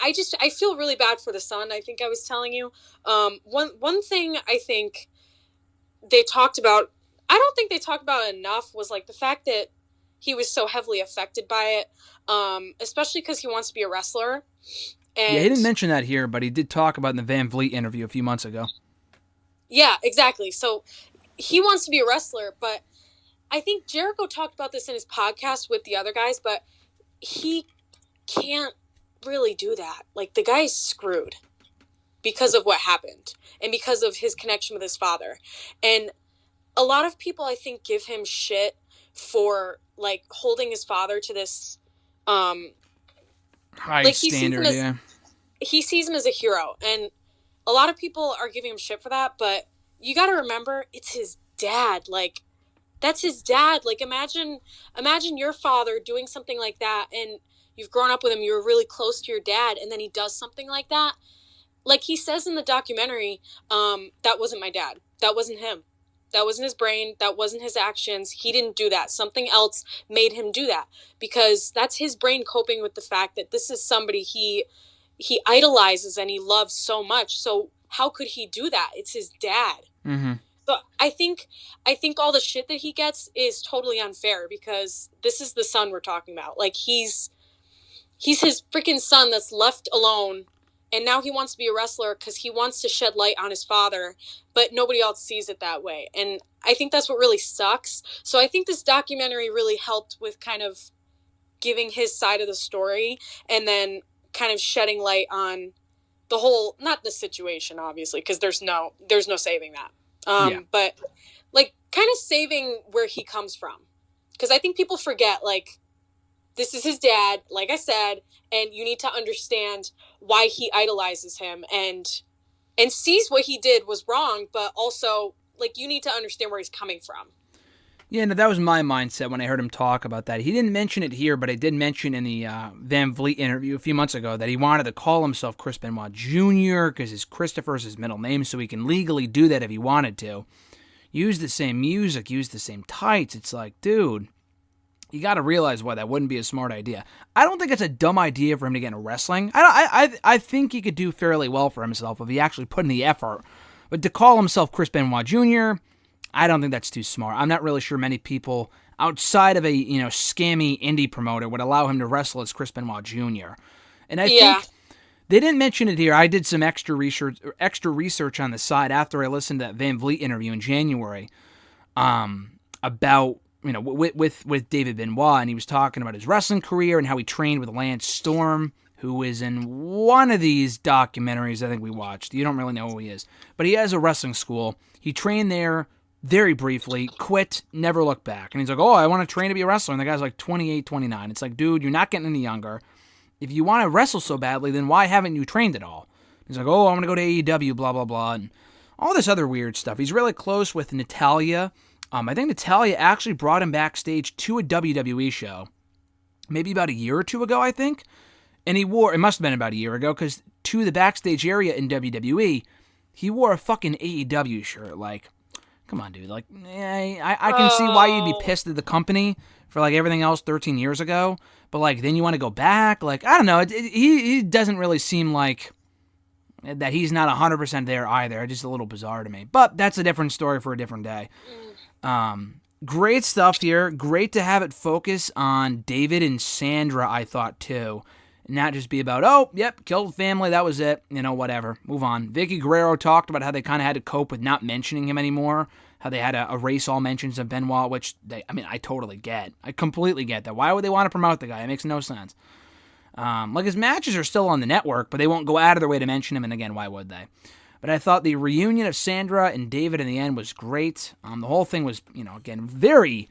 [SPEAKER 2] I feel really bad for the son. I think I was telling you. One thing I think they talked about, I don't think they talked about it enough, was like the fact that he was so heavily affected by it, especially because he wants to be a wrestler. And
[SPEAKER 1] yeah, he didn't mention that here, but he did talk about it in the Van Vliet interview a few months ago.
[SPEAKER 2] Yeah, exactly. So he wants to be a wrestler, but I think Jericho talked about this in his podcast with the other guys, but he can't really do that. Like, the guy's screwed because of what happened and because of his connection with his father. And a lot of people, I think, give him shit for like holding his father to this
[SPEAKER 1] high
[SPEAKER 2] like
[SPEAKER 1] standard.
[SPEAKER 2] He sees him as a hero, and a lot of people are giving him shit for that, but you got to remember, it's his dad. Like, that's his dad. Like, imagine your father doing something like that, and you've grown up with him, you're really close to your dad, and then he does something like that. Like he says in the documentary, that wasn't my dad. That wasn't him. That wasn't his brain. That wasn't his actions. He didn't do that. Something else made him do that, because that's his brain coping with the fact that this is somebody he idolizes and he loves so much. So how could he do that? It's his dad.
[SPEAKER 1] Mm-hmm.
[SPEAKER 2] So I think all the shit that he gets is totally unfair, because this is the son we're talking about. Like, he's his freaking son that's left alone, and now he wants to be a wrestler because he wants to shed light on his father, but nobody else sees it that way. And I think that's what really sucks. So I think this documentary really helped with kind of giving his side of the story, and then kind of shedding light on the whole, not the situation, obviously, because there's no saving that. But like kind of saving where he comes from. Because I think people forget, like, this is his dad, like I said, and you need to understand why he idolizes him and sees what he did was wrong, but also, like, you need to understand where he's coming from.
[SPEAKER 1] Yeah, no, that was my mindset when I heard him talk about that. He didn't mention it here, but I did mention in the Van Vliet interview a few months ago that he wanted to call himself Chris Benoit Jr. because his Christopher is his middle name, so he can legally do that if he wanted to. Use the same music, use the same tights. It's like, dude, you got to realize why that wouldn't be a smart idea. I don't think it's a dumb idea for him to get into wrestling. I think he could do fairly well for himself if he actually put in the effort. But to call himself Chris Benoit Jr., I don't think that's too smart. I'm not really sure many people outside of a scammy indie promoter would allow him to wrestle as Chris Benoit Jr. And I think they didn't mention it here. I did some extra research on the side after I listened to that Van Vliet interview in January about with David Benoit, and he was talking about his wrestling career and how he trained with Lance Storm, who is in one of these documentaries I think we watched. You don't really know who he is, but he has a wrestling school. He trained there very briefly, quit, never looked back. And he's like, oh, I want to train to be a wrestler. And the guy's like 28, 29. It's like, dude, you're not getting any younger. If you want to wrestle so badly, then why haven't you trained at all? He's like, oh, I'm going to go to AEW, blah, blah, blah, and all this other weird stuff. He's really close with Natalya. I think Natalya actually brought him backstage to a WWE show, maybe about a year or two ago, I think. And it must have been about a year ago, because to the backstage area in WWE, he wore a fucking AEW shirt. Like, come on, dude. Like, I can see why you'd be pissed at the company for, like, everything else 13 years ago. But, like, then you want to go back? Like, I don't know. He doesn't really seem like that he's not 100% there either. It's just a little bizarre to me. But that's a different story for a different day. Great stuff here. Great to have it focus on David and Sandra, I thought, too. Not just be about, oh, yep, killed family, that was it. Whatever. Move on. Vicky Guerrero talked about how they kind of had to cope with not mentioning him anymore. how they had to erase all mentions of Benoit, which I totally get. I completely get that. Why would they want to promote the guy? It makes no sense. Like, his matches are still on the network, but they won't go out of their way to mention him, and again, why would they? But I thought the reunion of Sandra and David in the end was great. The whole thing was, again, very,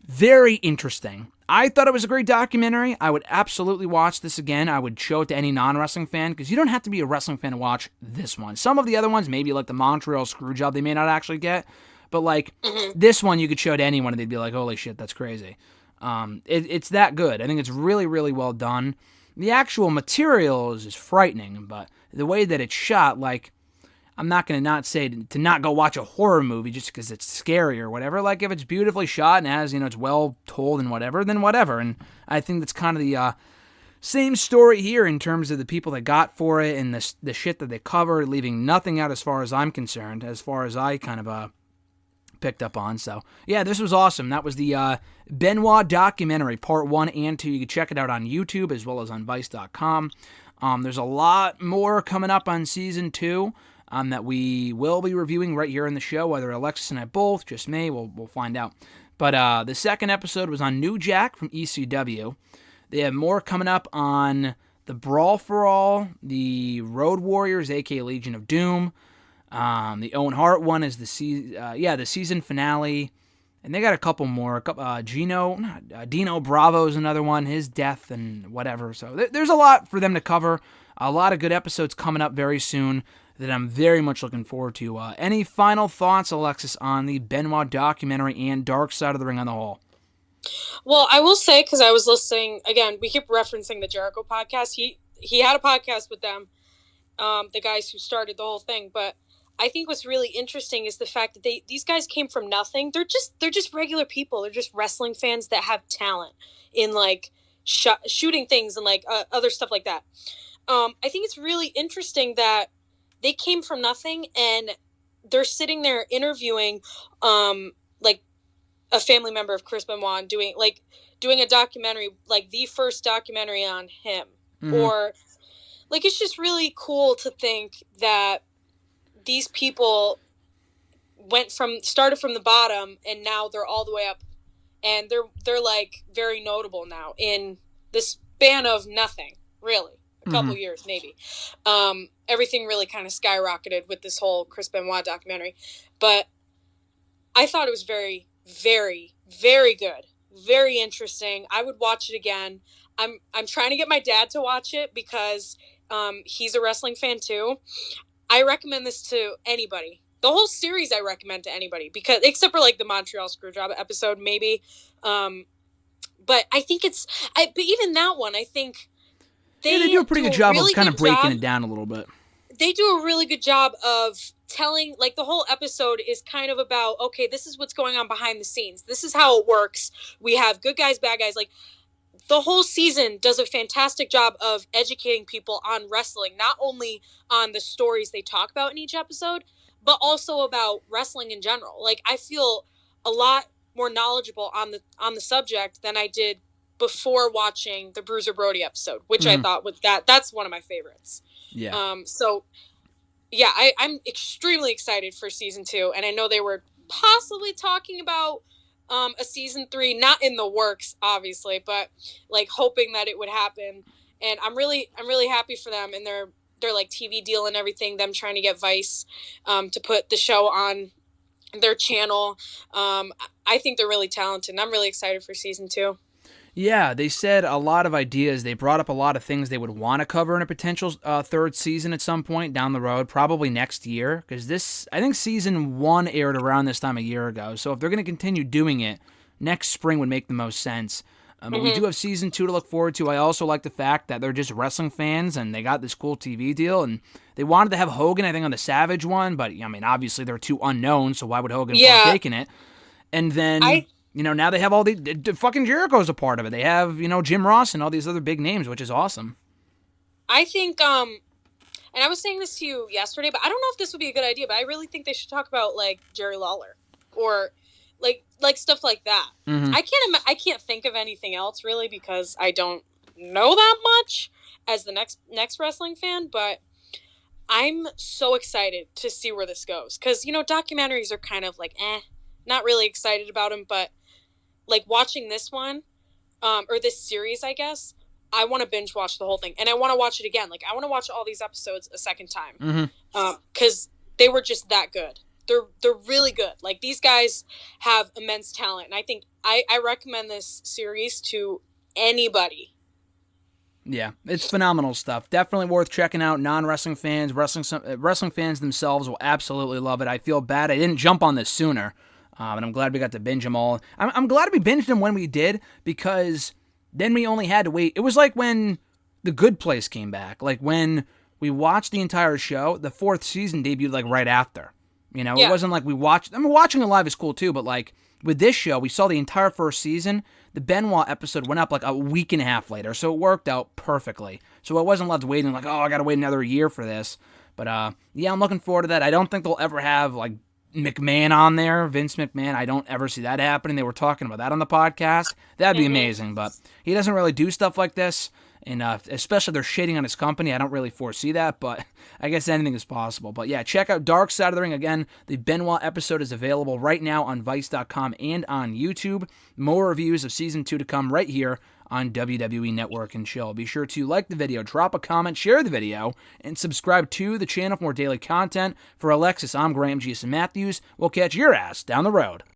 [SPEAKER 1] very interesting. I thought it was a great documentary. I would absolutely watch this again. I would show it to any non-wrestling fan, because you don't have to be a wrestling fan to watch this one. Some of the other ones, maybe like the Montreal Screwjob, they may not actually get. But like this one, you could show to anyone and they'd be like, holy shit, that's crazy. It's that good. I think it's really, really well done. The actual material is frightening, but the way that it's shot, like, I'm not going to not say to not go watch a horror movie just because it's scary or whatever. Like, if it's beautifully shot and has, it's well told and whatever, then whatever. And I think that's kind of the same story here in terms of the people that got for it and the shit that they covered, leaving nothing out as far as I'm concerned, as far as I kind of picked up on. So, yeah, this was awesome. That was the Benoit documentary, part 1 and 2. You can check it out on YouTube as well as on Vice.com. There's a lot more coming up on Season 2. That we will be reviewing right here in the show, whether Alexis and I both, just me, we'll find out. But the second episode was on New Jack from ECW. They have more coming up on the Brawl for All, the Road Warriors, aka Legion of Doom. The Owen Hart one is the season finale, and they got a couple more. Dino Bravo's another one, his death and whatever. So there's a lot for them to cover. A lot of good episodes coming up very soon that I'm very much looking forward to. Any final thoughts, Alexis, on the Benoit documentary and Dark Side of the Ring on the whole?
[SPEAKER 2] Well, I will say, because I was listening, again, we keep referencing the Jericho podcast. He had a podcast with them, the guys who started the whole thing. But I think what's really interesting is the fact that these guys came from nothing. They're just regular people. They're just wrestling fans that have talent in, like, shooting things and, like, other stuff like that. I think it's really interesting that they came from nothing and they're sitting there interviewing, like, a family member of Chris Benoit, doing a documentary, like the first documentary on him. Mm-hmm. Or, like, it's just really cool to think that these people started from the bottom and now they're all the way up, and they're like very notable now in the span of nothing, really. A couple years, maybe. Everything really kind of skyrocketed with this whole Chris Benoit documentary. But I thought it was very, very, very good. Very interesting. I would watch it again. I'm trying to get my dad to watch it because he's a wrestling fan too. I recommend this to anybody. The whole series I recommend to anybody, because except for like the Montreal Screwjob episode, maybe. But I think but even that one, I think
[SPEAKER 1] they do a pretty good job of kind of breaking it down a little bit.
[SPEAKER 2] They do a really good job of telling, like, the whole episode is kind of about, okay, this is what's going on behind the scenes. This is how it works. We have good guys, bad guys. Like, the whole season does a fantastic job of educating people on wrestling, not only on the stories they talk about in each episode, but also about wrestling in general. Like, I feel a lot more knowledgeable on the subject than I did before watching the Bruiser Brody episode, which I thought that's one of my favorites.
[SPEAKER 1] Yeah.
[SPEAKER 2] So yeah, I'm extremely excited for season 2, and I know they were possibly talking about a season 3, not in the works, obviously, but like hoping that it would happen. And I'm really happy for them and their like TV deal and everything. Them trying to get Vice to put the show on their channel. I think they're really talented, and I'm really excited for season 2.
[SPEAKER 1] Yeah, they said a lot of ideas. They brought up a lot of things they would want to cover in a potential third season at some point down the road, probably next year, because I think season 1 aired around this time a year ago. So if they're going to continue doing it, next spring would make the most sense. But we do have season 2 to look forward to. I also like the fact that they're just wrestling fans and they got this cool TV deal, and they wanted to have Hogan, I think, on the Savage one, but I mean, obviously they're too unknown, so why would Hogan partake in it? And then now they have all the fucking Jericho's a part of it. They have, Jim Ross and all these other big names, which is awesome.
[SPEAKER 2] I think, and I was saying this to you yesterday, but I don't know if this would be a good idea, but I really think they should talk about, like, Jerry Lawler or like stuff like that. I can't think of anything else really, because I don't know that much as the next wrestling fan, but I'm so excited to see where this goes. Because, documentaries are kind of like, not really excited about them. But, like, watching this one, or this series, I guess, I want to binge watch the whole thing. And I want to watch it again. Like, I want to watch all these episodes a second time.
[SPEAKER 1] Mm-hmm.
[SPEAKER 2] Because they were just that good. They're really good. Like, these guys have immense talent. And I think I recommend this series to anybody.
[SPEAKER 1] Yeah, it's phenomenal stuff. Definitely worth checking out. Non-wrestling fans, wrestling fans themselves will absolutely love it. I feel bad I didn't jump on this sooner, and I'm glad we got to binge them all. I'm glad we binged them when we did, because then we only had to wait. It was like when The Good Place came back. Like when we watched the entire show, the 4th season debuted like right after.
[SPEAKER 2] Yeah.
[SPEAKER 1] It wasn't like we watched. I mean, watching it live is cool too, but like with this show, we saw the entire 1st season. The Benoit episode went up like a week and a half later, so it worked out perfectly. So I wasn't left waiting like, oh, I gotta wait another year for this. But yeah, I'm looking forward to that. I don't think they'll ever have like McMahon on there, Vince McMahon. I don't ever see that happening. They were talking about that on the podcast. That'd be amazing, but he doesn't really do stuff like this. And especially they're shading on his company. I don't really foresee that, but I guess anything is possible. But yeah, check out Dark Side of the Ring. Again, the Benoit episode is available right now on Vice.com and on YouTube. More reviews of Season 2 to come right here on WWE Network and Chill. Be sure to like the video, drop a comment, share the video, and subscribe to the channel for more daily content. For Alexis, I'm Graham G. Matthews. We'll catch your ass down the road.